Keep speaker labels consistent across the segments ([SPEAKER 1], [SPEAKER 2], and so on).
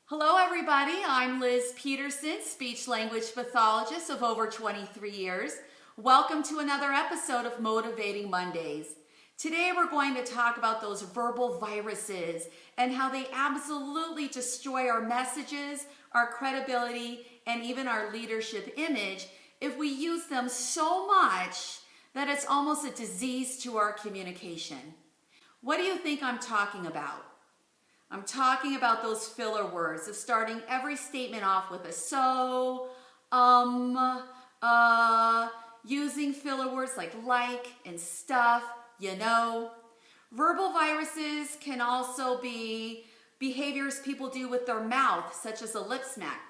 [SPEAKER 1] Hello everybody, I'm Liz Peterson, speech-language pathologist of over 23 years. Welcome to another episode of Motivating Mondays. Today we're going to talk about those verbal viruses and how they absolutely destroy our messages, our credibility, and even our leadership image if we use them so much that it's almost a disease to our communication. What do you think I'm talking about? I'm talking about those filler words of starting every statement off with a so, using filler words like and stuff, you know. Verbal viruses can also be behaviors people do with their mouth, such as a lip smack.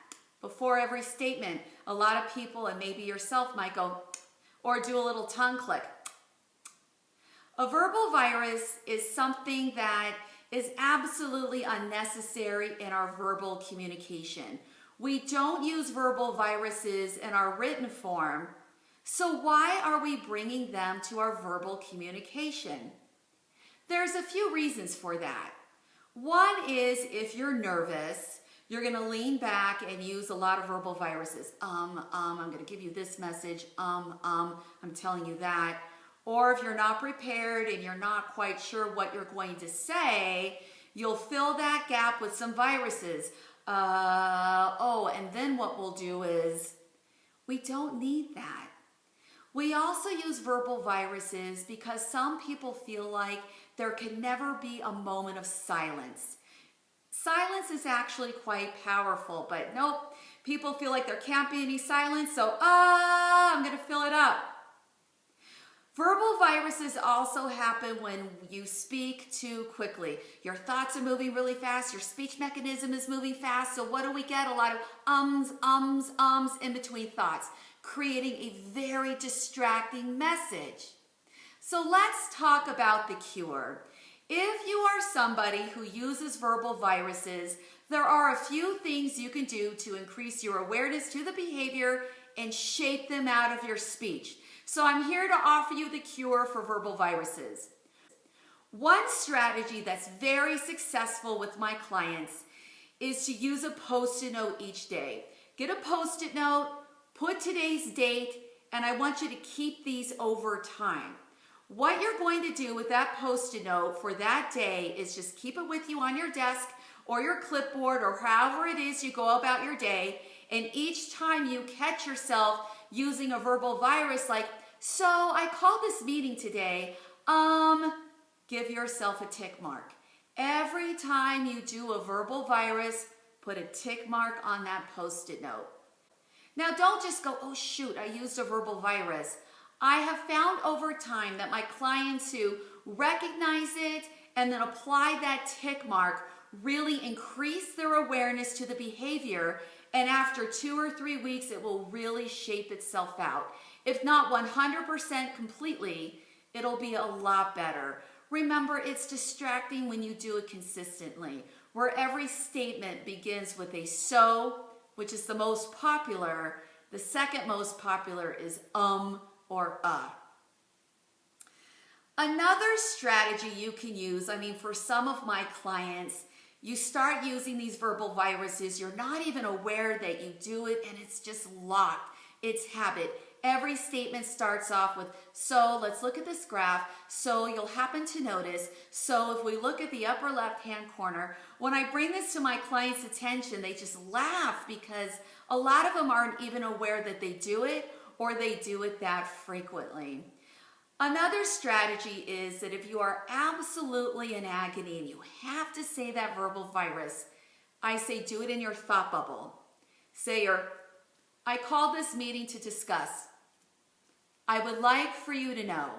[SPEAKER 1] Before every statement, a lot of people, and maybe yourself, might go, or do a little tongue click. A verbal virus is something that is absolutely unnecessary in our verbal communication. We don't use verbal viruses in our written form, so why are we bringing them to our verbal communication? There's a few reasons for that. One is if you're nervous, you're going to lean back and use a lot of verbal viruses. I'm going to give you this message, I'm telling you that. Or if you're not prepared and you're not quite sure what you're going to say, you'll fill that gap with some viruses. And then what we'll do is, we don't need that. We also use verbal viruses because some people feel like there can never be a moment of silence. Silence is actually quite powerful, but nope, people feel like there can't be any silence, so I'm going to fill it up. Verbal viruses also happen when you speak too quickly. Your thoughts are moving really fast, your speech mechanism is moving fast, so what do we get? A lot of ums in between thoughts, creating a very distracting message. So let's talk about the cure. If you are somebody who uses verbal viruses, there are a few things you can do to increase your awareness to the behavior and shape them out of your speech. So I'm here to offer you the cure for verbal viruses. One strategy that's very successful with my clients is to use a Post-it note each day. Get a Post-it note, put today's date, and I want you to keep these over time. What you're going to do with that Post-it note for that day is just keep it with you on your desk or your clipboard or however it is you go about your day, and each time you catch yourself using a verbal virus like, so I called this meeting today, give yourself a tick mark. Every time you do a verbal virus, put a tick mark on that Post-it note. Now don't just go, oh shoot, I used a verbal virus. I have found over time that my clients who recognize it and then apply that tick mark really increase their awareness to the behavior, and after 2 or 3 weeks, it will really shape itself out. If not 100% completely, it'll be a lot better. Remember, it's distracting when you do it consistently, where every statement begins with a so, which is the most popular. The second most popular is or Another strategy you can use, for some of my clients, you start using these verbal viruses, you're not even aware that you do it, and it's just locked. It's habit. Every statement starts off with, so let's look at this graph, so you'll happen to notice, so if we look at the upper left-hand corner, when I bring this to my clients' attention, they just laugh because a lot of them aren't even aware that they do it or they do it that frequently. Another strategy is that if you are absolutely in agony and you have to say that verbal virus, I say do it in your thought bubble. Say I called this meeting to discuss. I would like for you to know.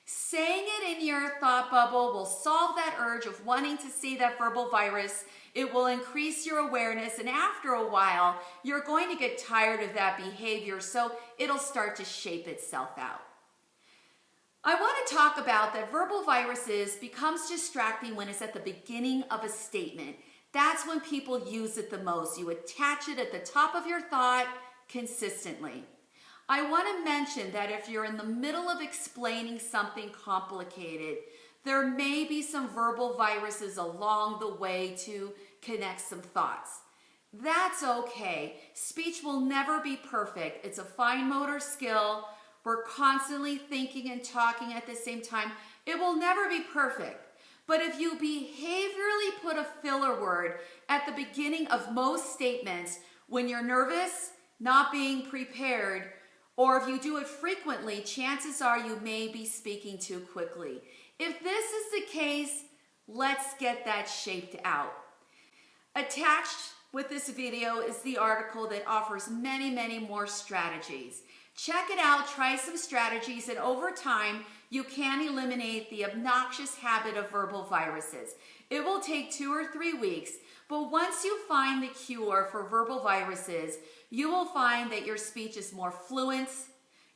[SPEAKER 1] Saying it in your thought bubble will solve that urge of wanting to see that verbal virus. It will increase your awareness, and after a while, you're going to get tired of that behavior, so it'll start to shape itself out. I want to talk about that verbal viruses becomes distracting when it's at the beginning of a statement. That's when people use it the most. You attach it at the top of your thought consistently. I want to mention that if you're in the middle of explaining something complicated, there may be some verbal viruses along the way to connect some thoughts. That's okay. Speech will never be perfect. It's a fine motor skill. We're constantly thinking and talking at the same time. It will never be perfect. But if you behaviorally put a filler word at the beginning of most statements when you're nervous, not being prepared, or if you do it frequently, chances are you may be speaking too quickly. If this is the case, let's get that shaped out. Attached with this video is the article that offers many, many more strategies. Check it out, try some strategies, and over time, you can eliminate the obnoxious habit of verbal viruses. It will take 2 or 3 weeks, but once you find the cure for verbal viruses, you will find that your speech is more fluent,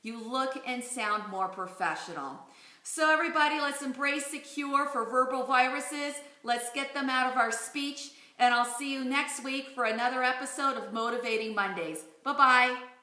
[SPEAKER 1] you look and sound more professional. So everybody, let's embrace the cure for verbal viruses. Let's get them out of our speech, and I'll see you next week for another episode of Motivating Mondays. Bye-bye.